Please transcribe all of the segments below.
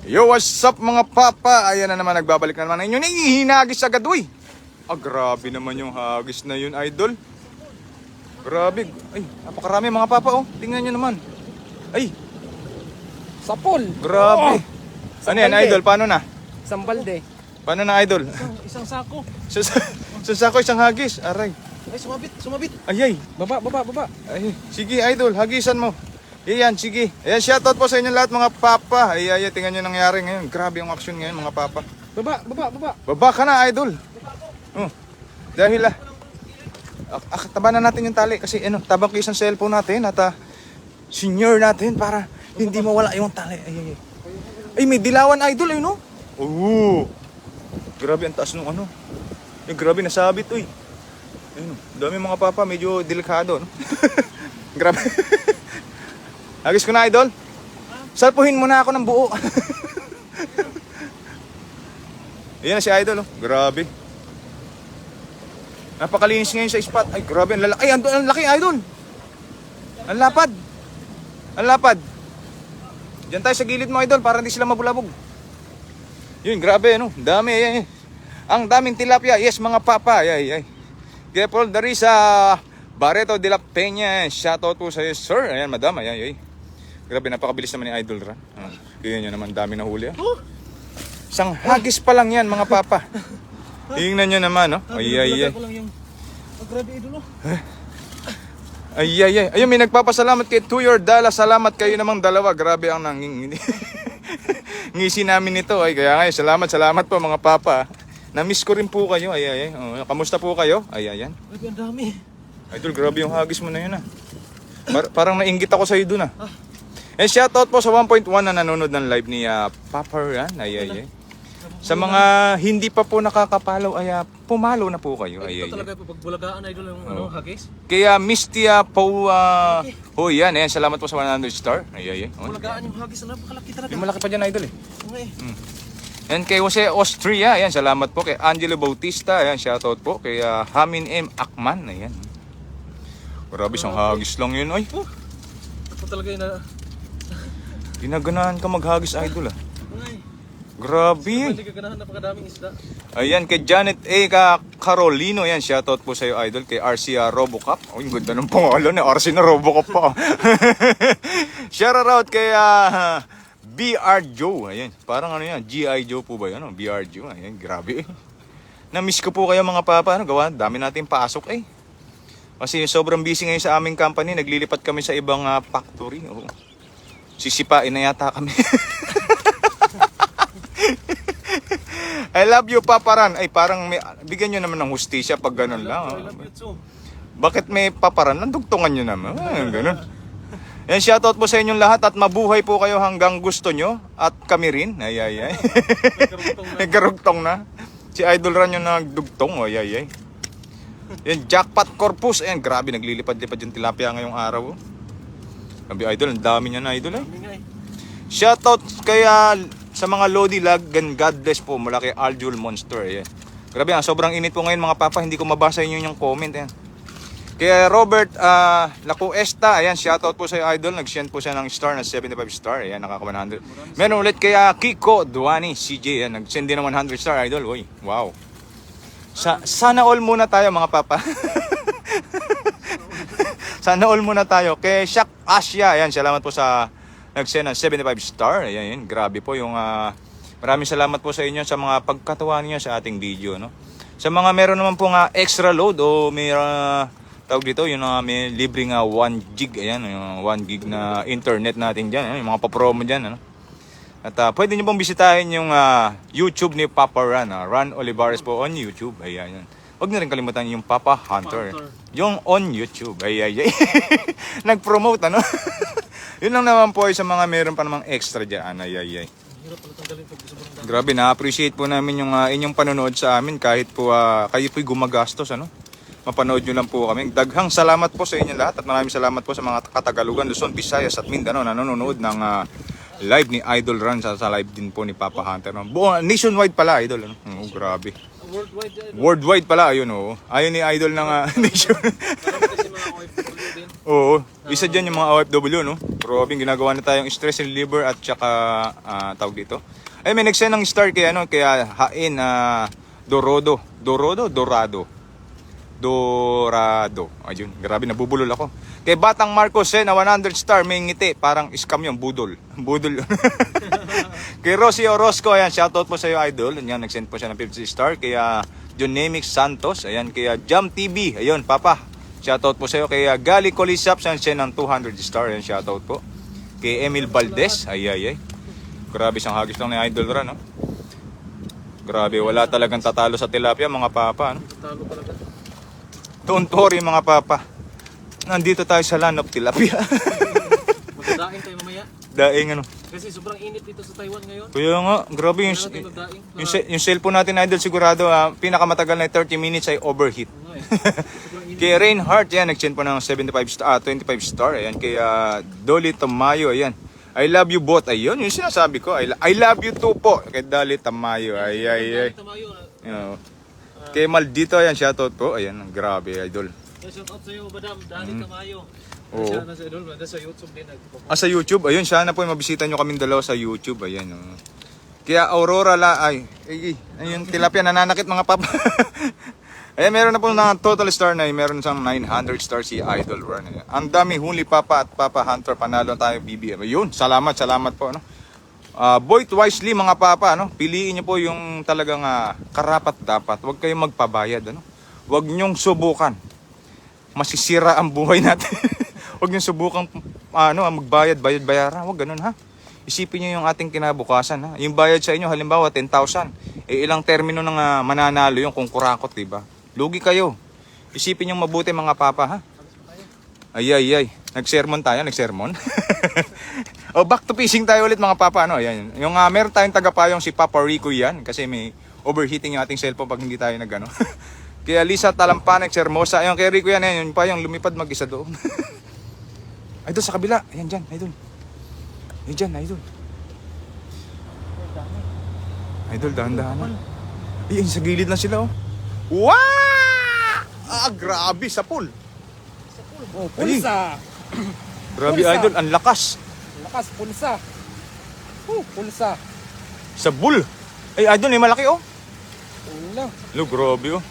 Yo, what's up mga papa? Ayan na naman, nagbabalik na naman inyo. Hinagis agad, uy! Grabe naman yung hagis na yun, idol. Grabe. Ay, napakarami mga papa, oh. Tingnan nyo naman. Ay, Sapol. grabe. Ano yan, idol? Paano na? Isang balde. Paano na, idol? Isang sako. Sa sako, isang hagis. Aray. Ay, sumabit. Ay. Baba. Ay, sige, idol. Hagisan mo. Ayan, sige. Ayan, shoutout po sa inyo lahat mga papa. Ay, tingnan nyo nangyari ngayon. Grabe yung action ngayon mga papa. Baba. Baba ka na, idol. Oh, dahil taba na natin yung tali kasi tabang ko isang cellphone natin at senior natin para hindi mawala yung tali. Ay, may dilawan, idol, no? Oh. Grabe ang taas nung grabe nasabit, uy. Ayun, dami mga papa, medyo delikado, no? Grabe. Agis ko na, idol. Salpuhin mo na ako ng buo. Ayan na si idol, oh. Grabe. Napakalinis ngayon sa spot. Ay, grabe, ang lalaki. Ay, ang laki, idol. Ang lapad. Diyan tayo sa gilid mo, idol, para hindi sila mabulabog. Yun, grabe, no? Dami, ay. Ang daming tilapia. Yes, mga papa. Ay. Careful, there is Barreto de la Peña. Shoutout po sa iyo, sir. Ayan, madam. Ay. Grabe, napakabilis naman ni Idol Ran. Kaya nyo naman, dami na huli. Isang hagis pa lang yan, mga papa. Tingnan nyo naman, no? Ay. Grabe, idol. Ay. Ayun, may nagpapasalamat kay To Your Dala. Salamat kayo namang dalawa. Grabe ang ngisi namin nito. Ay, kaya nga, salamat po, mga papa. Na-miss ko rin po kayo. Ay. Kamusta po kayo? Ay. Grabe, ang dami. Idol, grabe yung hagis mo na yun, Parang nainggit ako sa'yo dun, And shoutout po sa 1.1 na nanonood ng live ni Papa Ran. Ay. Sa mga hindi pa po nakakapalaw, pumalo na po kayo. Ay. Ito talaga pag bulagaan, idol, yung hagis. Kaya Misty yan. Ayan, salamat po sa 100 star. Ay. Bulagaan yung hagis, napakalaki talaga. Yung malaki pa dyan, idol, Okay. And kay Jose Austria, ayan, salamat po. Kay Angelo Bautista, ayan, shoutout po. Kay Hamin M. Akman, ayan. Grabe, isang hagis lang yun, ay. Ito talaga yung Ginaganahan ka maghagis, idol, Ay. Grabe. Hindi ka ganahan, napakadaming isda. Ayan, kay Janet A. Carolino, ayan, shoutout po sa iyo, idol. Kay RC Robocop. Oh, yung ganda ng pangalan, RC na Robocop pa. Shoutout kay BR Joe. Ayan, parang yan, G.I. Joe po ba yan? BR Joe, ayan, grabe. Na-miss ko po kayo mga papa, gawa, dami natin pasok Kasi sobrang busy ngayon sa aming company, naglilipat kami sa ibang factory. Sisipain na yata kami. I love you, Papa Ran. Ay, parang bigyan nyo naman ng hustisya pag ganun lang. Bakit may Papa Ran? Nandugtungan nyo naman. Ganun. Yan, shoutout po sa inyong lahat at mabuhay po kayo hanggang gusto nyo. At kami rin. Ay. Nagkarugtong na. Si Idol Ran yung nagdugtong. Ay. Yan, Jackpot Corpus. Ayan, grabe, naglilipad-lipad yung tilapia ngayong araw. Sabi, idol, ang dami niya na, idol. Shoutout kaya sa mga Lodi Lag and God bless po mula kay Aljul Monster. Ayan. Grabe, sobrang init po ngayon mga papa. Hindi ko mabasa yung comment. Ayan. Kaya Robert Lacuesta, ayan, shoutout po sa idol. Nag-send po siya ng star na 75 star. Ayan, nakaka 100. Meron ulit kaya Kiko Duani, CJ. Ayan, nag-send din ng 100 star, idol. Uy, wow. Sana all muna tayo mga papa. Sana all muna tayo. Kay Shak Asia, ayan, salamat po sa nag-send ng 75 star. Ayan, grabe po yung maraming salamat po sa inyo sa mga pagkatawa niyo sa ating video, no? Sa mga meron naman po extra load o may tawag dito, yung may libreng 1 gig, ayan, yung 1 gig na internet natin diyan, yung mga pa-promo diyan, ano? At pwede niyo pong bisitahin yung YouTube ni Papa Ran, Ran Olivares po on YouTube. Ayan. Huwag na rin kalimutan yung Papa Hunter. Yung on YouTube. Ay. Nag-promote, ano? Yun lang naman po sa mga meron pa namang extra dyan. Ay. Grabe, na-appreciate po namin yung inyong panonood sa amin kahit po kayo po'y gumagastos, ano? Mapanood nyo lang po kami. Daghang salamat po sa inyo lahat at maraming salamat po sa mga Katagalugan, Luzon, Visayas at Mindanao na nanonood ng live ni Idol Ran sa live din po ni Papa Hunter. No? Nationwide pala, Idol. Ano? Oh, grabe. Worldwide pala, ayun. Ayun ni Idol ng nation. Oo, isa dyan yung mga OFW, no? Grabe, ginagawa na tayong stress reliever at saka, tawag dito. Ay, may nag-send ng star kaya, ano, kaya Hain, Dorado. Ayun, grabe, nabubulol ako. Kay Batang Marcos, na 100 star, may ngiti. Parang scam yung budol. Budol yun. Kay Rosie Orozco, ayan, shoutout po sa iyo, idol. Ayan, nag-send po siya ng 50 star. Kaya Jonemic Santos, ayan, kaya Jam TV, ayun, papa. Shoutout po sa iyo. Kay Gali Colisap, siya ng 200 star, ayan, shoutout po. Kay Emil Valdez, ay. Grabe, siyang hagis lang ni Idol Ran, no? Grabe, wala talagang tatalo sa tilapia, mga papa, no? Talo talaga. Don't worry, mga papa. Nandito tayo sa land of tilapia. Magdadaing tayo mamaya. Daing, ano. Kasi sobrang init dito sa Taiwan ngayon. Kaya nga, grabe yung, Kailangan tayo magdaing. yung cellphone natin, Idol, sigurado, pinakamatagal na 30 minutes ay overheat. Sobrang init. Kay Reinhardt, yan, nag-send po ng 25 star. Ayan, kay Dolly Tamayo, ayan. I love you both. Ayun, yung sinasabi ko. I love you too po. Kay Dolly Tamayo. Ay. Tamayo. You know. Kay Maldito, ayan, shoutout po. Ayan, grabe, Idol. Shout out sa iyo, Madam Dali Tamayo. Oo. Siya nasa idol, nasa YouTube din. Sa YouTube, ayun, sana po mabisita nyo kaming dalawa sa YouTube. Ayan, oh. Kaya Aurora ayun, tilapia, nananakit mga papa. Ayan, meron na po na total star na, meron siyang 900 star si Idol Run. Ang dami huli, Papa at Papa Hunter, panalo tayo BBM. Ayun, salamat po, ano. Vote wisely, mga papa, ano. Piliin niyo po yung talagang karapat dapat. Huwag kayong magpabayad, ano. Huwag niyong subukan. Masisira ang buhay natin. Huwag niyong subukan magbayad-bayaran. Huwag ganun, ha. Isipin niyo yung ating kinabukasan, ha. Yung bayad sa inyo, halimbawa 10,000. Ilang termino ng mananalo yung kung kurakot, diba? Lugi kayo. Isipin yung mabuti, mga papa, ha? Ay. Nag-sermon tayo, nag-sermon. Back to fishing tayo ulit, mga papa, ano? Ayan. Yung meron tayong tagapayong si Papa Rico yan, kasi may overheating yung ating cellphone pag hindi tayo nag-ano. Kaya Lisa Talampanex Hermosa, ayun, kay Rico yan, yun pa yung lumipad mag-isa doon. Ay, doon sa kabila. Ayan, dyan, Idol. Ayan, dyan, Idol. Idol, dahan-dahan. Ay, sa gilid lang sila, oh. Wow! Grabe, sa pool. Oh, pulsa. Grabe, Pulsa. Idol, ang lakas. Lakas, pulsa. Pulsa. Sa bull. Ay, Idol, may malaki, oh. Wala. Lo, grabe, oh.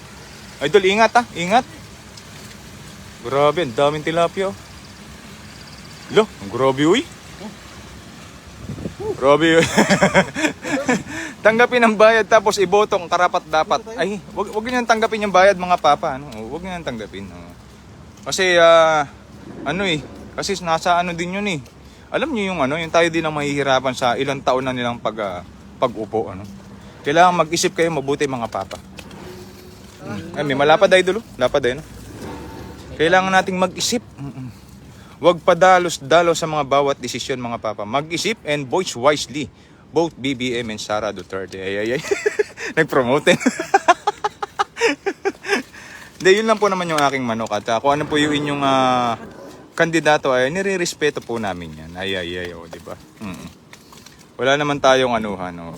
Idol, ingat, ha. Ingat. Grabe, ang daming tilapia, oh. Lo, ang grabe, uy. Grabe, uy. Tanggapin ang bayad tapos ibotong karapat dapat. Ay, wag niyo nang tanggapin yung bayad, mga papa, ano? Wag niyo nang tanggapin. Kasi kasi nasa ano din yun, eh. Alam niyo yung yung tayo din ang mahihirapan sa ilang taon na nilang pag-upo, ano. Kailangan mag-isip kayo mabuti, mga papa. Ay, may malapad, Idol, lapad no. Kailangan nating mag-isip. Huwag padalos-dalo sa mga bawat desisyon, mga papa. Mag-isip and voice wisely. Both BBM and Sara Duterte. Ay. Nag-promote. Hindi, yun lang po naman yung aking manok. At kung ano po yung inyong kandidato, ay nire-respeto po namin yan. Ay, diba? Wala naman tayong anuhan.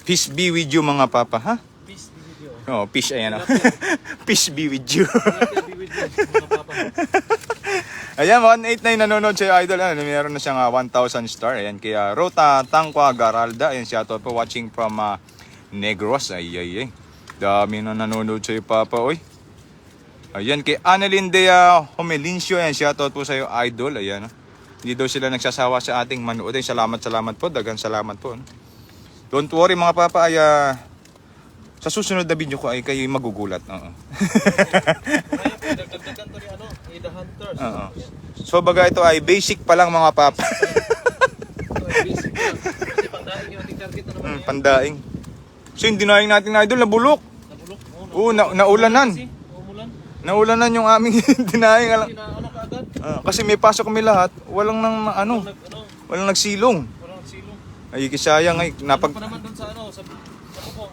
Peace be with you, mga papa, ha? Peace be with you. Peace, ayan. Peace be with you. Be with you, mga papa. Ayan, 189 nanonood sa Idol. Meron na siyang 1,000 star. Ayan, kaya Rota Tangqua Garalda. Ayan, shoutout po watching from Negros. Ay. Dami na nanonood sa'yo, Papa. Oy. Ayan, kay Annalyn Dea Homelincio. Ayan, shoutout po sa'yo, Idol. Ayan, hindi daw sila nagsasawa sa ating manood. Ay, salamat po. Dagang salamat po. Don't worry, mga Papa. Ay, sa susunod na video ko ay kayo magugulat. Oo. Dagdagan to ni The Hunters. Oo. So baga ito ay basic pa lang, mga papa. Basic lang. Kasi pandaing yung ating target na naman yan. Pandaing. So yung dinaing natin na Idol, nabulok. Nabulok. Oo, naulanan. Umulan. Naulanan yung aming dinaing. Kasi na kaagad. Kasi may pasok kami lahat. Walang walang nagsilong. Walang silong. Ay, kisayang ay. Pa naman dun sa sa bubong.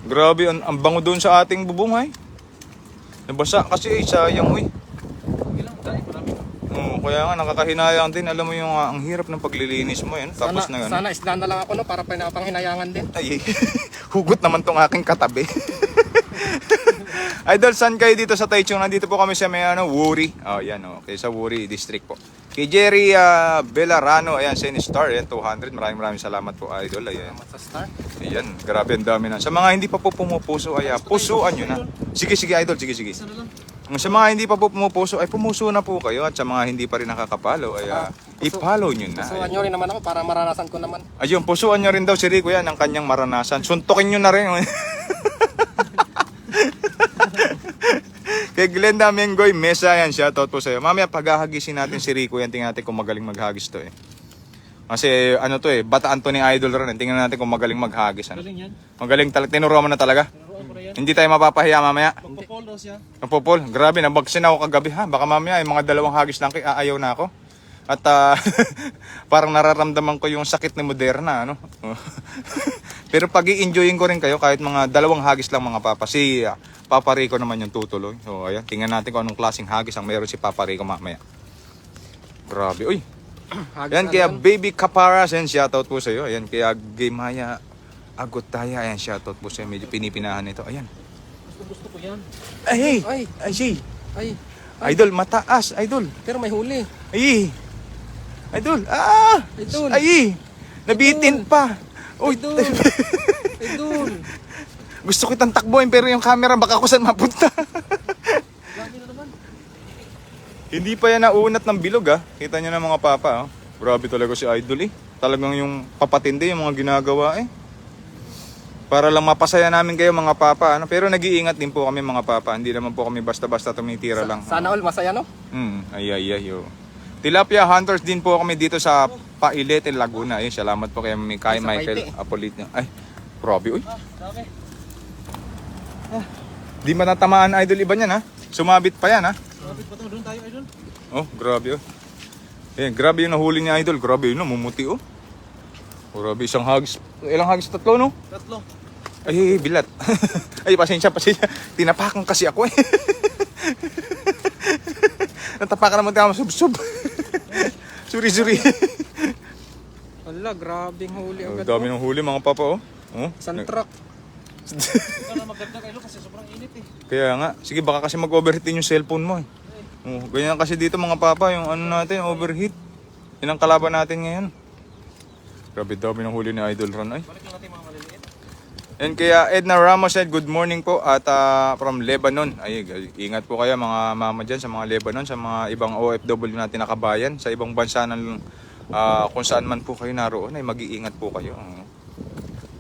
Grabe, ang bango doon sa ating bubong ay. Nabasa kasi sayang, uy. Ilang dahil marami. Kaya nga nakakahinayang din. Alam mo yung ang hirap ng paglilinis mo yan. Tapos Sana isda na lang ako, no, para pinapanghinayangan din. Ay, hugot naman tong aking katabi. Idol, saan kayo dito sa Taichung? Nandito po kami sa may Wuri. Oh, yan, okay, sa Wuri District po. Kay Jerry Belarano, ayan, Sinistar, ayan, 200. Maraming salamat po, Idol. Ayan. Salamat sa star. Ayan, grabe ang dami na. Sa mga hindi pa po pumupuso, ay pusuan nyo na. Sige, Idol, sige. Isa na lang. Sa mga hindi pa po pumupuso, ay pumuso na po kayo. At sa mga hindi pa rin nakakapalo, ay i-follow nyo na. Pusuan nyo rin naman ako para maranasan ko naman. Ayun, pusuan nyo rin daw si Rico yan, ang kanyang maranasan. Suntukin nyo na rin. Kay Glenda Mengoy Mesa, yan, shoutout po sa'yo. Mamaya paghahagisin natin si Rico yan, tingnan natin kung magaling maghagis to eh. Kasi ano to eh, bataan to ni Idol ron. Tingnan natin kung magaling maghagis. Ano? Galing yan. Magaling talaga, tinuruan mo na talaga. Tinuruan ko na yan. Hindi tayo mapapahiya mamaya. Magpapol daw siya. Napopol, grabe, nabagsin ako kagabi ha. Baka mamaya ay mga 2 hagis lang kay aayaw na ako. At parang nararamdaman ko yung sakit ni Moderna, ano. Pero pag i-enjoyin ko rin kayo kahit mga 2 hagis lang mga papa. Si Papa Rico naman yung tutuloy. So ayan, tingnan natin kung anong klaseng hagis ang meron si Papa Rico mamaya. Grabe, uy. Ayan kaya Baby Caparas, ayan, shoutout po sa iyo. Ayan kaya Gaymaya Agotaya, ayan, shoutout po sa iyo. Medyo pinipinahan ito. Ayan. Gusto ko yan. Ay, Ay. ay. Ay, Idol, mataas, Idol. pero may huli. Ay! Idol! Idol! Ay! Nabitin pa! Uy! Idol! Idol! Gusto kitang takbuhin pero yung camera baka kung saan mapunta. Dami na naman. Hindi pa yan naunat ng bilog ah. Kita nyo na mga papa oh. Grabe talaga si Idol eh. Talagang yung papatindi yung mga ginagawa eh. Para lang mapasaya namin kayo mga papa. Ano? Pero nag-iingat din po kami mga papa. Hindi naman po kami basta-basta tumitira lang. Sana all masaya, no? Ay. Oh. Tilapia hunters din po kami dito sa Pailete, Laguna. Eh, salamat po kay Sa Michael Paite. Apolito. Ay, grabe uy. Dami. Di matatamaan Idol iba niyan ha. Sumabit pa yan ha. Malapit pa ito. Doon tayo, Idol. Oh, grabe oh. Eh, grabe yung nahuli ni Idol. Grabe yun, mumuti oh. Grabe, isang hagis. Ilang hagis? 3 no? 3. Ay, bilat. Ay, pasensya. Tinapakan kasi ako eh. Natapakan naman tayo sub-sub. Suri. Wala, grabing huli Oh, agad. dami ng huli mga papa oh. Oh. Isang truck. Ikaw na magdagdag, Idol, kasi sobrang init eh. Kaya nga, sige baka kasi mag-overheat din yung cellphone mo eh. Oh, ganyan kasi dito mga papa, yung ano natin, overheat. Yan ang kalaban natin ngayon. Grabe dami ng huli ni Idol Ron ay. Balik lang natin mga maliliit. And kaya Edna Ramos said good morning po at from Lebanon. Ay, ingat po kayo mga mama dyan sa mga Lebanon, sa mga ibang OFW natin na kabayan, sa ibang bansa ng kung saan man po kayo naroon ay mag-iingat po kayo.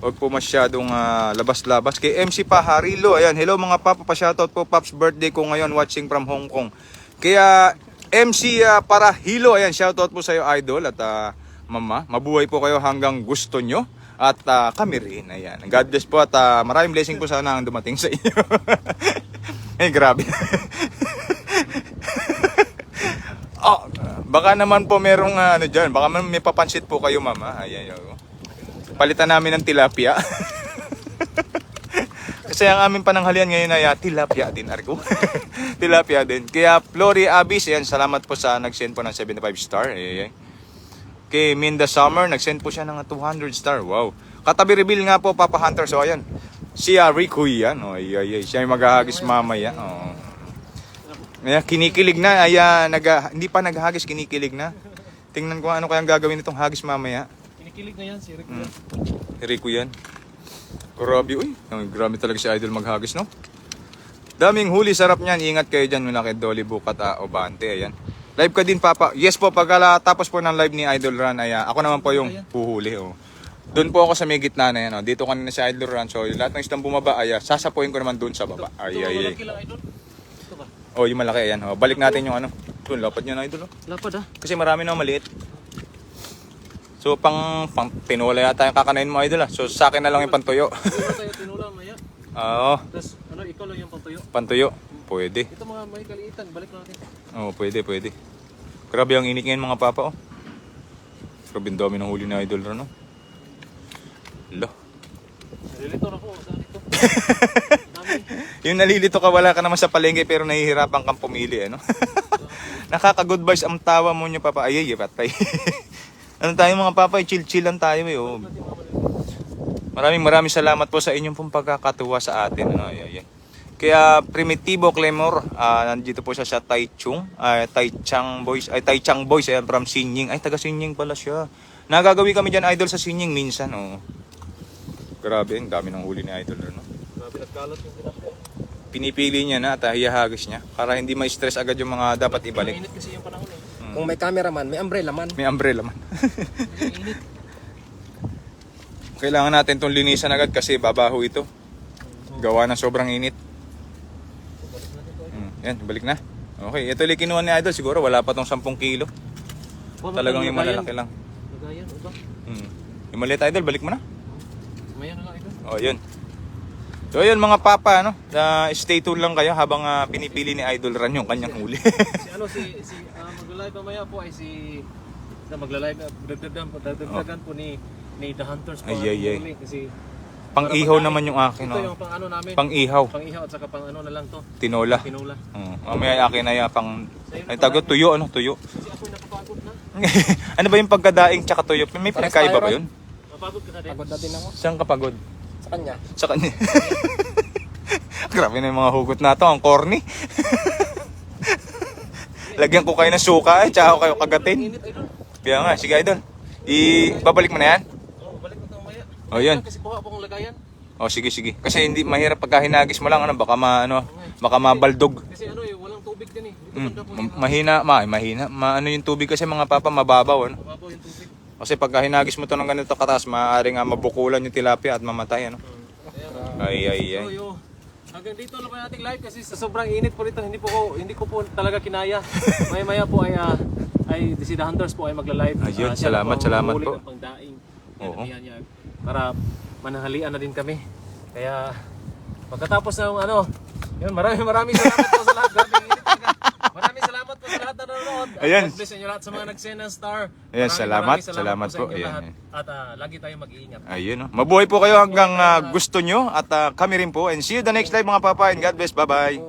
Huwag po masyadong labas-labas. Kay MC Paharilo, ayan, hello mga papa, pa-shoutout po, Pops birthday ko ngayon watching from Hong Kong. Kaya MC Parahilo, ayan, shoutout po sa iyo Idol at mama, mabuhay po kayo hanggang gusto nyo. At kami rin, ayan. God bless po at maraming blessing po sana ang dumating sa inyo. Eh, grabe. Oh, baka naman po merong ano dyan, baka may papansit po kayo mama. Ayan, palitan namin ng tilapia. Kasi ang aming pananghalian ngayon ay tilapia din, Argo. Tilapia din. Kaya Flory Abis, ayan, salamat po sa nag-send po ng 75 star. Ayan. Kay Minda Summer, nag-send po siya ng 200 star. Wow. Katabi reveal nga po, Papa Hunter. So, ayan. Si Rico yan. Oh, ay. Siya yung maghahagis mamaya. Oh. Ayan, kinikilig na. Ayan, hindi pa naghahagis, kinikilig na. Tingnan ko ano kayang gagawin nitong hagis mamaya. Kinikilig na yan, si Rick. Rico yan. Grabe, uy. Grabe talaga si Idol maghagis, no? Daming huli, sarap niyan. Ingat kayo dyan mula kay Dolly Bukat, Obante. Ayan. Live ka din, Papa. Yes po, tapos po ng live ni Idol Ran, ako naman po yung puhuli. Oh. Doon po ako sa may gitna na yan. Oh. Dito kanina si Idol Ran. So, lahat ng isdang bumaba, sasapuin ko naman doon sa baba. Ay. Malaki lang, Idol. Ito ba? Oh, yung malaki, ayan. Oh. Balik natin yung ano. Doon, lapad niya na Idol. Oh. Lapad Kasi marami na maliit. So, pang tinola yata yung kakanain mo, Idol. So, sa akin na lang yung pantuyo. Tinula tayo, tinula, maya. Oo, Tapos, ikaw lang yung pantuyo. pantuyo. Pwede. Ito mga may kaliitan, balik natin. Oo, pwede. Grabe ang init ngayon mga papa, oh. Grabe ang dami ng huli na Idol Ron, oh. Lo. Nalilito na po, saan ito? Dami. Yung nalilito ka, wala ka naman sa palengke pero nahihirapan kang pumili, ano? Nakaka-good vibes ang tawa mo niyo, papa. Ay, patay. Ano tayo mga papa, chill lang tayo, eh, oh. Maraming salamat po sa inyong pong pagkakatuwa sa atin, ano? Ay. Kaya Primitivo Clemor, nandito po siya sa Taichung Boys, ayan, from Sinying. Ay, taga Sinying pala siya. Nagagawi kami dyan, idol, sa Sinying minsan, oh. Grabe, ang dami ng huli ni idol, no? Grabe, nagkalat yung tilapia. Pinipili niya na at hiyahagis niya para hindi ma-stress agad yung mga dapat ibalik. Mainit kasi yung panahon eh. Kung may cameraman, may umbrella man. May umbrella man. Mainit. Kailangan natin itong linisan agad kasi babaho ito. Gawa ng sobrang init. Yan, balik na. Okay, ito ulit kinuha ni idol. Siguro wala pa tong 10 kilo. Talagang yung malalaki lang. Lagayan, o ba? Yung maliit idol, balik mo na. Maya na lang ito. O, yun. So, yun mga papa, ano? Stay tuned lang kayo habang pinipili ni Idol Ran yung kanyang huli. Magla-live mamaya po ay magla-live dagdagan po ni The Hunters po. Ay. Kasi Pang-ihaw naman yung akin. ito yung pang ano namin. Pang-ihaw. Pang-ihaw at saka pang ano na lang to. Tinola. Tinola. Mamaya akin na yung ay tago tuyo, ano? Tuyo. Kasi ako'y napapagod na. Ano ba yung pagkadaing tsaka tuyo? May pinakaiba ba yun? Napagod ka na din. Pagod na din ako. Saan ka pagod? Sa kanya. Sa kanya. Grabe na yung mga hugot na to. Ang corny. Lagyan ko kayo ng suka tsaka kayo kagatin. Init idol. Kaya nga, sige Idol. Babalik mo na yan? Balik mo ito mamaya. O, yun. Kasi kuha po kong lagayan. O sige. Kasi hindi mahirap pagka hinagis mo lang, ano, baka mabaldog. Kasi ano eh, walang tubig din eh. Dito banda po yung Mahina. Ano yung tubig kasi mga papa, mababaw, ano? mababaw yung tubig. Kasi pagka hinagis mo to ng ganito kataas, maaaring mabukulan yung tilapia at mamatay, ano? Ay. So, hanggang dito na po yung ating live kasi sa sobrang init po rito, hindi ko po talaga kinaya. Maya po ay si The Hunters po ay magla-live. Ayun, Siya salamat po po. ng pangdaing. Oo. Niya, para manahalian na din kami. Kaya pagkatapos ng ano, yun, maraming salamat po sa lahat. Grabe init talaga. Maraming salamat po sa lahat na nanonood. Ayan. God bless inyo lahat sa mga nag-send ng star. Ayan, Maraming salamat sa po. inyo Ayan, lahat. ayan. At lagi tayong mag-iingat. Ayun, no? Mabuhay po kayo hanggang gusto nyo at kami rin po. And see you the next live mga papa and God bless. Bye-bye.